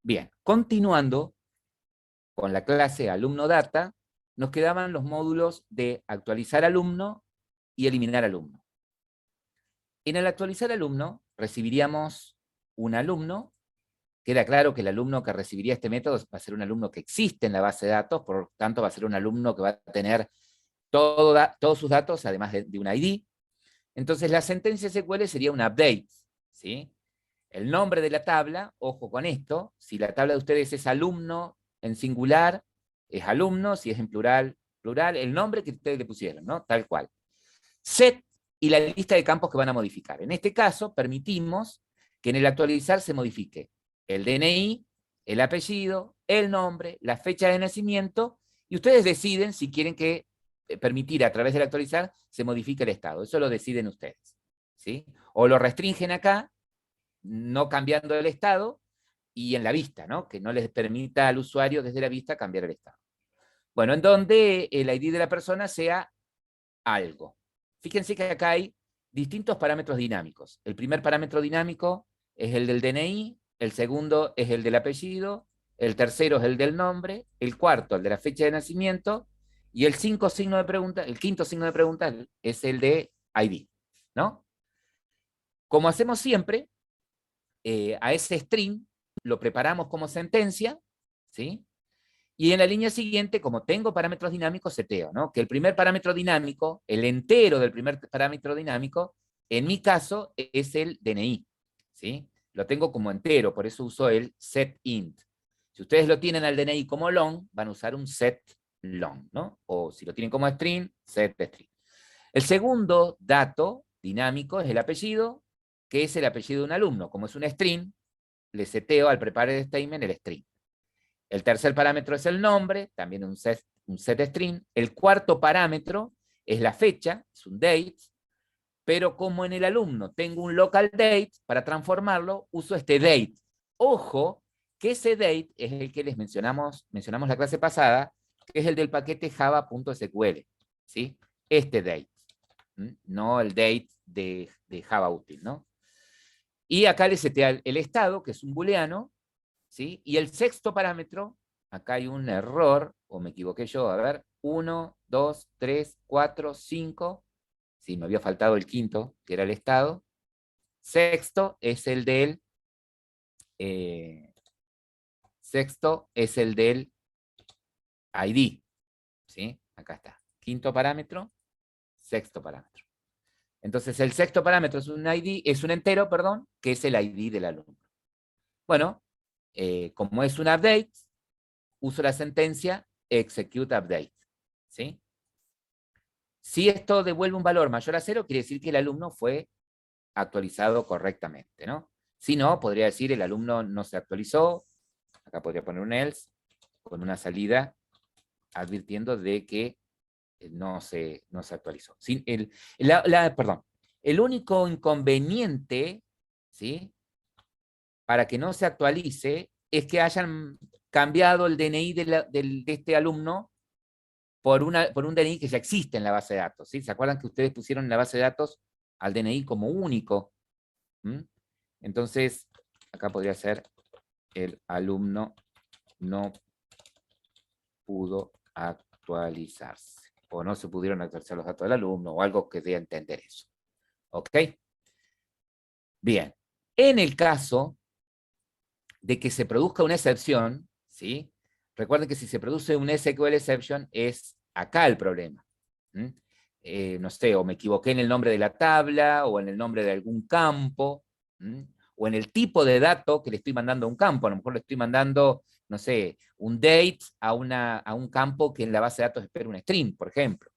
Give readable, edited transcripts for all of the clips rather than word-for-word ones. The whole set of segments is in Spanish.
Bien, continuando con la clase alumno data, nos quedaban los módulos de actualizar alumno y eliminar alumno. En el actualizar alumno recibiríamos un alumno. Queda claro que el alumno que recibiría este método va a ser un alumno que existe en la base de datos, por lo tanto va a ser un alumno que va a tener todos sus datos, además de un ID. Entonces la sentencia SQL sería un update, ¿sí? El nombre de la tabla, ojo con esto, si la tabla de ustedes es alumno en singular, es alumno, si es en plural, plural, el nombre que ustedes le pusieron, ¿no? Tal cual. Set y la lista de campos que van a modificar. En este caso, permitimos que en el actualizar se modifique el DNI, el apellido, el nombre, la fecha de nacimiento, y ustedes deciden si quieren que permitir a través del actualizar se modifique el estado. Eso lo deciden ustedes, ¿sí? O lo restringen acá, no cambiando el estado, y en la vista, ¿no? Que no les permita al usuario desde la vista cambiar el estado. Bueno, en donde el ID de la persona sea algo. Fíjense que acá hay distintos parámetros dinámicos. El primer parámetro dinámico es el del DNI, el segundo es el del apellido, el tercero es el del nombre, el cuarto el de la fecha de nacimiento, y el quinto signo de pregunta es el de ID, ¿no? Como hacemos siempre, a ese string lo preparamos como sentencia, ¿sí? Y en la línea siguiente, como tengo parámetros dinámicos, seteo, ¿no? Que el primer parámetro dinámico, el entero del primer parámetro dinámico, en mi caso es el DNI, ¿sí? Lo tengo como entero, por eso uso el setInt. Si ustedes lo tienen al DNI como long, van a usar un setLong, ¿no? O si lo tienen como string, setString. El segundo dato dinámico es el apellido, que es el apellido de un alumno. Como es un string, le seteo al prepared statement el string. El tercer parámetro es el nombre, también un setString. El cuarto parámetro es la fecha, es un date, pero como en el alumno tengo un local date, para transformarlo uso este date. Ojo, que ese date es el que les mencionamos la clase pasada, que es el del paquete java.sql, ¿sí? Este date, no el date de Java útil, ¿no? Y acá le setea el estado, que es un booleano, ¿sí? Y el sexto parámetro, acá hay un error, o me equivoqué yo, a ver, 1, 2, 3, 4, 5, sí, me había faltado el quinto, que era el estado. Sexto es el del, eh, sexto es el del ID, ¿sí? Acá está. Quinto parámetro, sexto parámetro. Entonces el sexto parámetro es un ID, es un entero, perdón, que es el ID del alumno. Bueno, como es un update, uso la sentencia execute update, ¿sí? Si esto devuelve un valor mayor a 0, quiere decir que el alumno fue actualizado correctamente, ¿no? Si no, podría decir el alumno no se actualizó, acá podría poner un else, con una salida advirtiendo de que no se actualizó. Perdón, el único inconveniente, ¿sí? Para que no se actualice es que hayan cambiado el DNI de este alumno por un DNI que ya existe en la base de datos, ¿sí? ¿Se acuerdan que ustedes pusieron en la base de datos al DNI como único? Entonces, acá podría ser el alumno no pudo actualizarse, o no se pudieron actualizar los datos del alumno, o algo que dé a entender eso. ¿Ok? Bien. En el caso de que se produzca una excepción, ¿sí? Recuerden que si se produce un SQL exception es acá el problema. No sé, o me equivoqué en el nombre de la tabla, o en el nombre de algún campo, o en el tipo de dato que le estoy mandando a un campo. A lo mejor le estoy mandando, no sé, un date a un campo que en la base de datos espera un string, por ejemplo.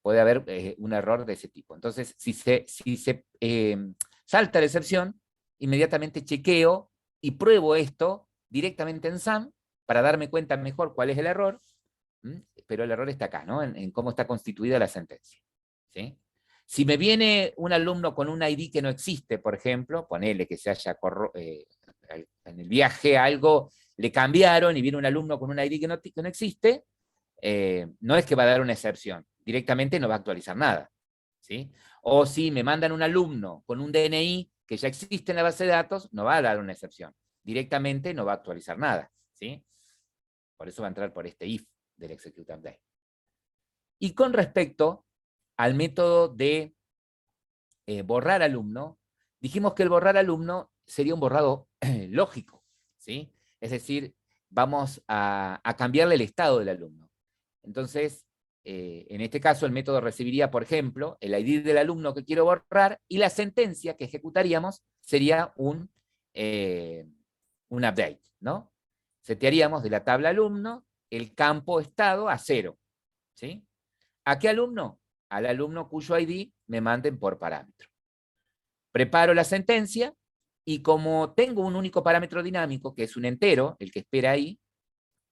Puede haber un error de ese tipo. Entonces, si se salta la excepción, inmediatamente chequeo y pruebo esto directamente en SAM para darme cuenta mejor cuál es el error, pero el error está acá, ¿no? En cómo está constituida la sentencia, ¿sí? Si me viene un alumno con un ID que no existe, por ejemplo, ponele que se haya en el viaje algo le cambiaron y viene un alumno con un ID que no existe, no es que va a dar una excepción, directamente no va a actualizar nada, ¿sí? O si me mandan un alumno con un DNI que ya existe en la base de datos, no va a dar una excepción. directamente no va a actualizar nada, ¿sí? Por eso va a entrar por este if del execute update. Y con respecto al método de borrar alumno, dijimos que el borrar alumno sería un borrado lógico, ¿sí? Es decir, vamos a cambiarle el estado del alumno. Entonces, en este caso, el método recibiría, por ejemplo, el ID del alumno que quiero borrar y la sentencia que ejecutaríamos sería un update, ¿no? Setearíamos de la tabla alumno el campo estado a 0, ¿sí? ¿A qué alumno? Al alumno cuyo ID me manden por parámetro. Preparo la sentencia y como tengo un único parámetro dinámico, que es un entero, el que espera ahí,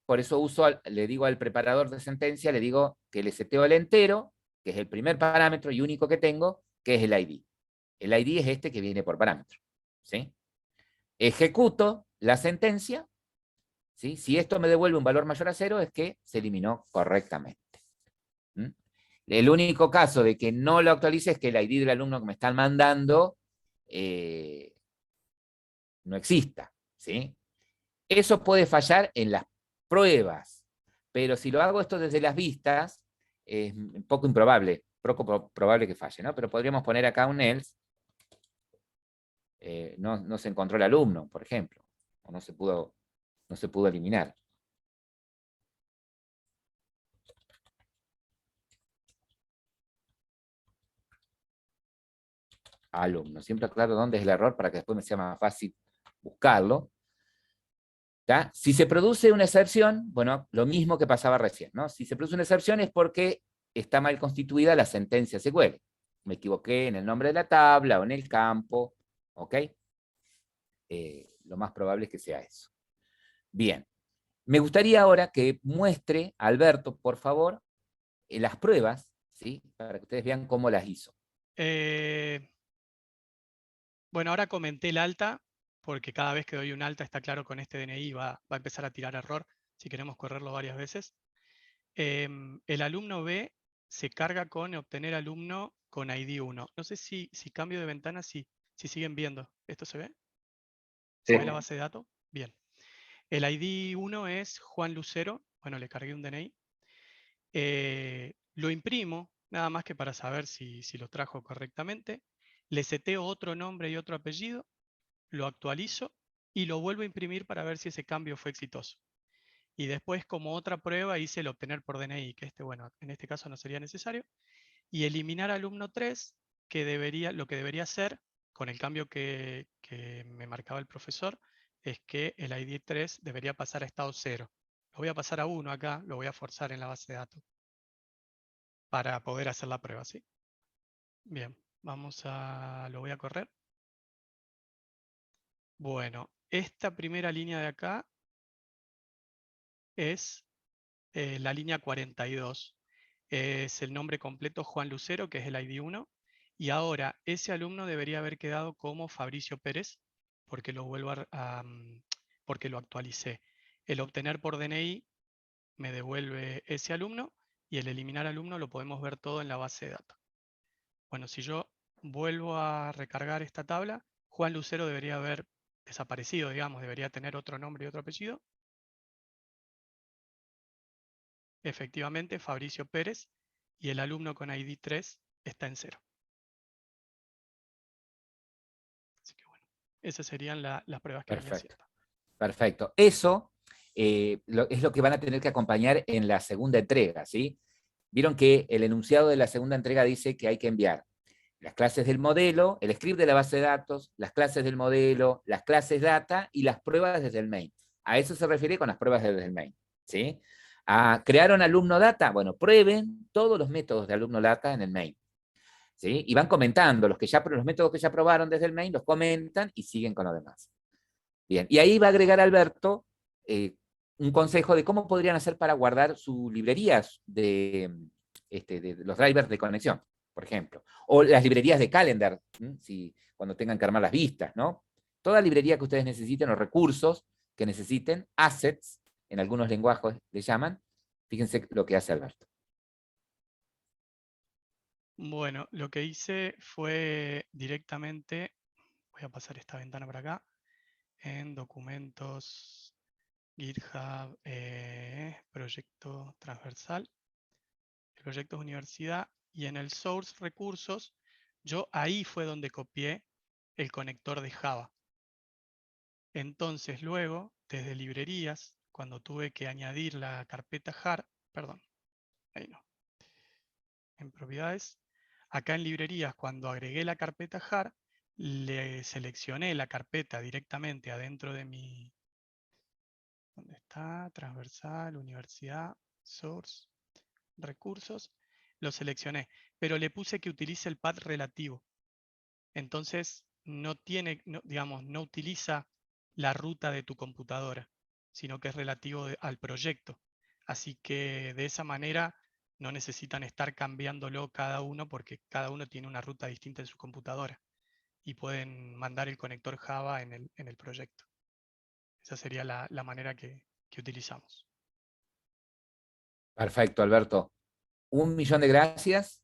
por eso le digo al preparador de sentencia, le digo que le seteo el entero, que es el primer parámetro y único que tengo, que es el ID. El ID es este que viene por parámetro, ¿sí? Ejecuto la sentencia, ¿sí? Si esto me devuelve un valor mayor a 0, es que se eliminó correctamente. ¿Mm? El único caso de que no lo actualice es que el ID del alumno que me están mandando no exista, ¿sí? Eso puede fallar en las pruebas, pero si lo hago esto desde las vistas, es poco improbable, poco probable que falle, ¿no? Pero podríamos poner acá un else, no se encontró el alumno, por ejemplo, o no se pudo eliminar. Alumno, siempre aclaro dónde es el error para que después me sea más fácil buscarlo. ¿Tá? Si se produce una excepción, bueno, lo mismo que pasaba recién, ¿no? Si se produce una excepción es porque está mal constituida la sentencia SQL. Me equivoqué en el nombre de la tabla o en el campo, ¿ok? Lo más probable es que sea eso. Bien, me gustaría ahora que muestre, Alberto, por favor, las pruebas, ¿sí? Para que ustedes vean cómo las hizo. Bueno, ahora comenté el alta, porque cada vez que doy un alta está claro con este DNI va a empezar a tirar error si queremos correrlo varias veces. El alumno B se carga con obtener alumno con ID 1. No sé si cambio de ventana, si siguen viendo. ¿Esto se ve? ¿Se ve la base de datos? Bien. El ID 1 es Juan Lucero. Bueno, le cargué un DNI. Lo imprimo, nada más que para saber si lo trajo correctamente. Le seteo otro nombre y otro apellido, lo actualizo y lo vuelvo a imprimir para ver si ese cambio fue exitoso. Y después, como otra prueba, hice el obtener por DNI, que bueno, en este caso no sería necesario, y eliminar alumno 3, lo que debería hacer, con el cambio que me marcaba el profesor, es que el ID 3 debería pasar a estado 0. Lo voy a pasar a 1 acá, lo voy a forzar en la base de datos para poder hacer la prueba, ¿sí? Bien, lo voy a correr. Bueno, esta primera línea de acá es la línea 42. Es el nombre completo Juan Lucero, que es el ID 1. Y ahora, ese alumno debería haber quedado como Fabricio Pérez, porque porque lo actualicé. El obtener por DNI me devuelve ese alumno y el eliminar alumno lo podemos ver todo en la base de datos. Bueno, si yo vuelvo a recargar esta tabla, Juan Lucero debería haber desaparecido, digamos, debería tener otro nombre y otro apellido. Efectivamente, Fabricio Pérez, y el alumno con ID 3 está en 0. Así que bueno, esas serían las pruebas que venía Perfecto, haciendo. perfecto. Eso es lo que van a tener que acompañar en la segunda entrega, ¿sí? Vieron que el enunciado de la segunda entrega dice que hay que enviar las clases del modelo, el script de la base de datos, las clases del modelo, las clases data y las pruebas desde el main. A eso se refiere con las pruebas desde el main, ¿sí? ¿Crearon alumno data? Bueno, prueben todos los métodos de alumno data en el main, ¿sí? Y van comentando, los métodos que ya probaron desde el main los comentan y siguen con lo demás. Bien, y ahí va a agregar Alberto un consejo de cómo podrían hacer para guardar sus librerías de los drivers de conexión, por ejemplo, o las librerías de calendar, si, cuando tengan que armar las vistas, ¿no? Toda librería que ustedes necesiten, o recursos que necesiten, assets, en algunos lenguajes le llaman, fíjense lo que hace Alberto. Bueno, lo que hice fue directamente, voy a pasar esta ventana para acá, en documentos, GitHub, proyecto transversal, proyectos universidad, y en el source recursos, yo ahí fue donde copié el conector de Java. Entonces luego, desde librerías, cuando tuve que añadir la carpeta jar, perdón, ahí no, en propiedades, acá en librerías, cuando agregué la carpeta jar, le seleccioné la carpeta directamente adentro de mi, ¿dónde está? Transversal, universidad, source, recursos, lo seleccioné, pero le puse que utilice el path relativo. Entonces no tiene, digamos, no utiliza la ruta de tu computadora, sino que es relativo al proyecto. Así que de esa manera no necesitan estar cambiándolo cada uno porque cada uno tiene una ruta distinta en su computadora y pueden mandar el conector Java en el proyecto. Esa sería la manera que utilizamos. Perfecto, Alberto. 1.000.000 de gracias.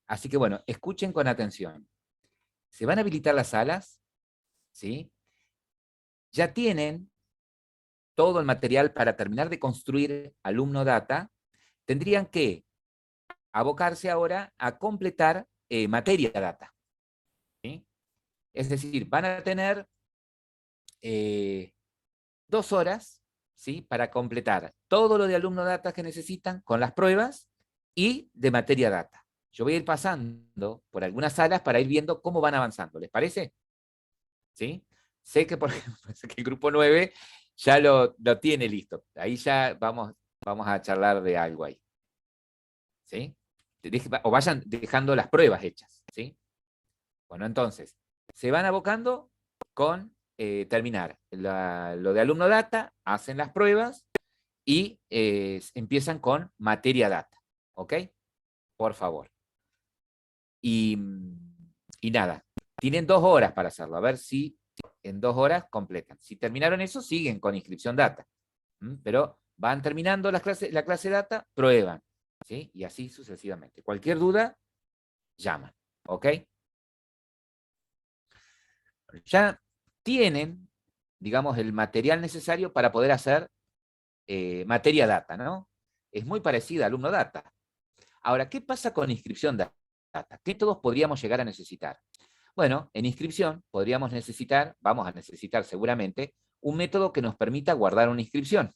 Así que bueno, escuchen con atención. Se van a habilitar las salas, ¿sí? Ya tienen todo el material para terminar de construir Alumno Data. Tendrían que abocarse ahora a completar materia data, ¿sí? Es decir, van a tener 2 horas, ¿sí? Para completar todo lo de Alumno Data que necesitan con las pruebas y de materia data. Yo voy a ir pasando por algunas salas para ir viendo cómo van avanzando. ¿Les parece? ¿Sí? Sé que, por ejemplo, sé que el grupo 9 ya lo tiene listo. Ahí ya vamos a charlar de algo ahí. ¿Sí? O vayan dejando las pruebas hechas. ¿Sí? Bueno, entonces, se van abocando con terminar lo de alumno data, hacen las pruebas y empiezan con materia data. ¿Ok? Por favor. Y, y nada, tienen 2 horas para hacerlo. A ver si en 2 horas completan. Si terminaron eso, siguen con inscripción data. Pero van terminando la clase data, prueban. ¿Sí? Y así sucesivamente. Cualquier duda, llaman. ¿Ok? Ya tienen, digamos, el material necesario para poder hacer materia data, ¿no? Es muy parecida a alumno data. Ahora, ¿qué pasa con inscripción data? ¿Qué todos podríamos llegar a necesitar? Bueno, en inscripción podríamos necesitar, vamos a necesitar seguramente, un método que nos permita guardar una inscripción.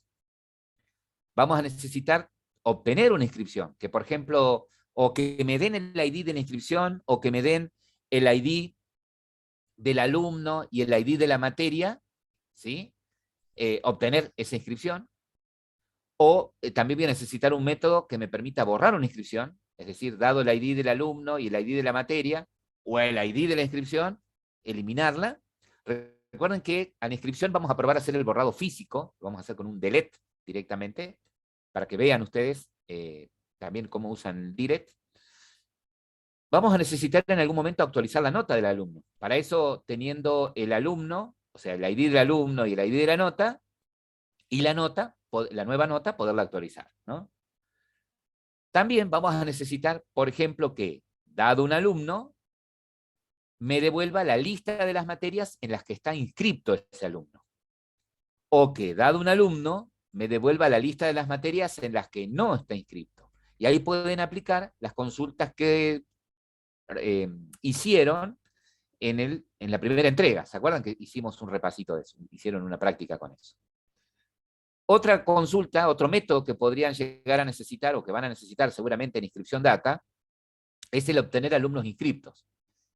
Vamos a necesitar obtener una inscripción, que por ejemplo, o que me den el ID de la inscripción, o que me den el ID del alumno y el ID de la materia, ¿sí? Obtener esa inscripción. O también voy a necesitar un método que me permita borrar una inscripción, es decir, dado el ID del alumno y el ID de la materia, o el ID de la inscripción, eliminarla. Recuerden que a la inscripción vamos a probar a hacer el borrado físico, lo vamos a hacer con un delete directamente, para que vean ustedes también cómo usan direct. Vamos a necesitar en algún momento actualizar la nota del alumno. Para eso, teniendo el alumno, o sea, el ID del alumno y el ID de la nota, y la nota, la nueva nota, poderla actualizar, ¿no? También vamos a necesitar, por ejemplo, que, dado un alumno, me devuelva la lista de las materias en las que está inscripto ese alumno. O que, dado un alumno, me devuelva la lista de las materias en las que no está inscripto. Y ahí pueden aplicar las consultas que hicieron en la primera entrega. ¿Se acuerdan que hicimos un repasito de eso? Hicieron una práctica con eso. Otra consulta, otro método que podrían llegar a necesitar o que van a necesitar seguramente en inscripción data es el obtener alumnos inscriptos.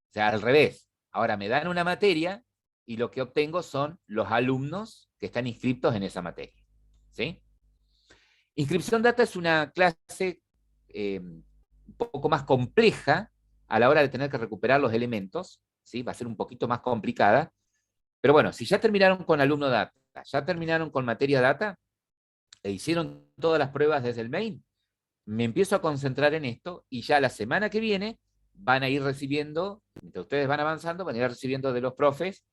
O sea, al revés. Ahora me dan una materia y lo que obtengo son los alumnos que están inscriptos en esa materia. ¿Sí? Inscripción data es una clase un poco más compleja a la hora de tener que recuperar los elementos. ¿Sí? Va a ser un poquito más complicada. Pero bueno, si ya terminaron con alumno data, ya terminaron con materia data, e hicieron todas las pruebas desde el main, me empiezo a concentrar en esto y ya la semana que viene van a ir recibiendo, mientras ustedes van avanzando, van a ir recibiendo de los profes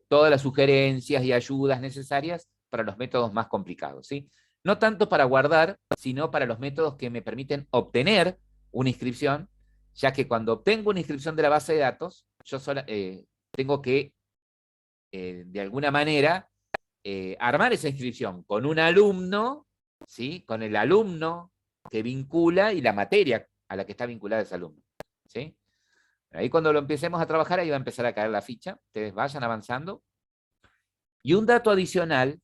todas las sugerencias y ayudas necesarias para los métodos más complicados, ¿sí? No tanto para guardar, sino para los métodos que me permiten obtener una inscripción, ya que cuando obtengo una inscripción de la base de datos, yo tengo que de alguna manera, armar esa inscripción con un alumno, ¿sí? Con el alumno que vincula y la materia a la que está vinculada ese alumno, ¿sí? Ahí cuando lo empecemos a trabajar, ahí va a empezar a caer la ficha. Ustedes vayan avanzando. Y un dato adicional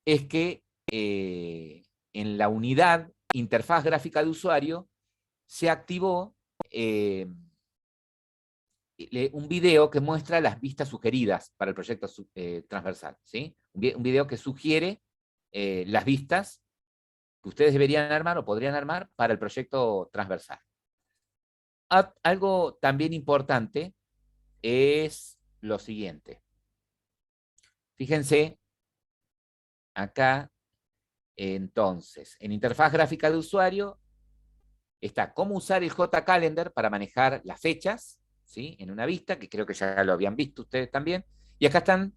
es que en la unidad interfaz gráfica de usuario se activó un video que muestra las vistas sugeridas para el proyecto transversal, ¿sí? Un video que sugiere las vistas que ustedes deberían armar o podrían armar para el proyecto transversal. Algo también importante es lo siguiente. Fíjense, acá, entonces, en interfaz gráfica de usuario, está cómo usar el JCalendar para manejar las fechas, ¿sí? En una vista, que creo que ya lo habían visto ustedes también. Y acá están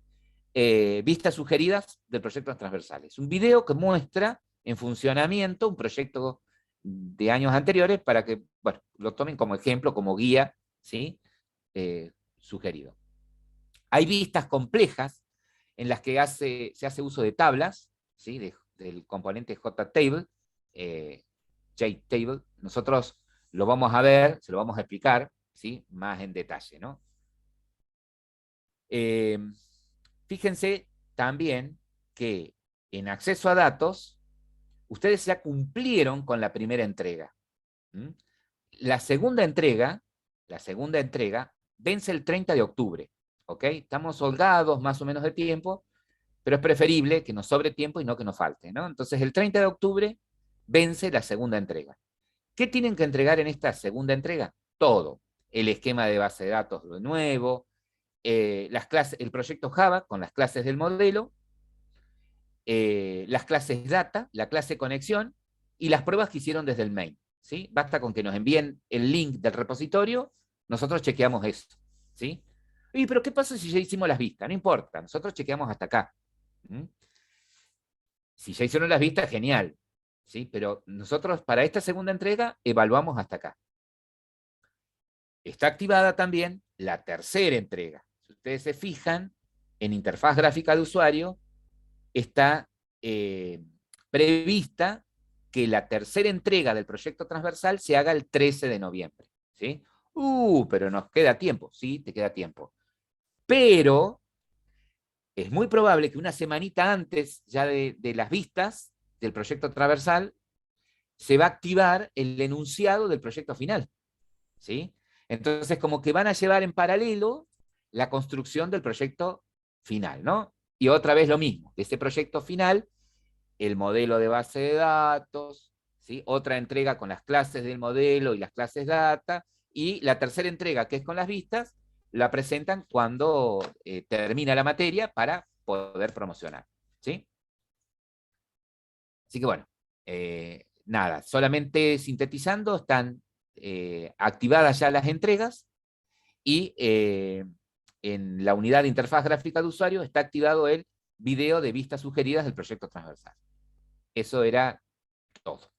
vistas sugeridas de proyectos transversales. Un video que muestra en funcionamiento un proyecto de años anteriores para que, bueno, lo tomen como ejemplo, como guía, ¿sí? Sugerido. Hay vistas complejas en las que se hace uso de tablas, ¿sí? Del componente JTable, JTable. Nosotros lo vamos a ver, se lo vamos a explicar, ¿sí? Más en detalle, ¿no? Fíjense también que en acceso a datos, ustedes ya cumplieron con la primera entrega. ¿Mm? La segunda entrega vence el 30 de octubre. ¿Ok? Estamos holgados más o menos de tiempo, pero es preferible que nos sobre tiempo y no que nos falte, ¿no? Entonces, el 30 de octubre vence la segunda entrega. ¿Qué tienen que entregar en esta segunda entrega? Todo. El esquema de base de datos de nuevo, las clases, el proyecto Java con las clases del modelo, las clases data, la clase conexión y las pruebas que hicieron desde el main. ¿Sí? Basta con que nos envíen el link del repositorio, nosotros chequeamos eso. ¿Sí? Y, pero ¿qué pasa si ya hicimos las vistas? No importa, nosotros chequeamos hasta acá. ¿Mm? Si ya hicieron las vistas, genial. ¿Sí? Pero nosotros para esta segunda entrega evaluamos hasta acá. Está activada también la tercera entrega. Si ustedes se fijan, en interfaz gráfica de usuario está prevista que la tercera entrega del proyecto transversal se haga el 13 de noviembre. ¿Sí? Pero nos queda tiempo. Sí, te queda tiempo. Pero es muy probable que una semanita antes ya de las vistas del proyecto transversal se va a activar el enunciado del proyecto final. ¿Sí? Entonces, como que van a llevar en paralelo la construcción del proyecto final, ¿no? Y otra vez lo mismo, de ese proyecto final, el modelo de base de datos, ¿sí? Otra entrega con las clases del modelo y las clases data, y la tercera entrega, que es con las vistas, la presentan cuando termina la materia para poder promocionar, ¿sí? Así que bueno, nada, solamente sintetizando, están activadas ya las entregas y en la unidad de interfaz gráfica de usuario está activado el video de vistas sugeridas del proyecto transversal. Eso era todo.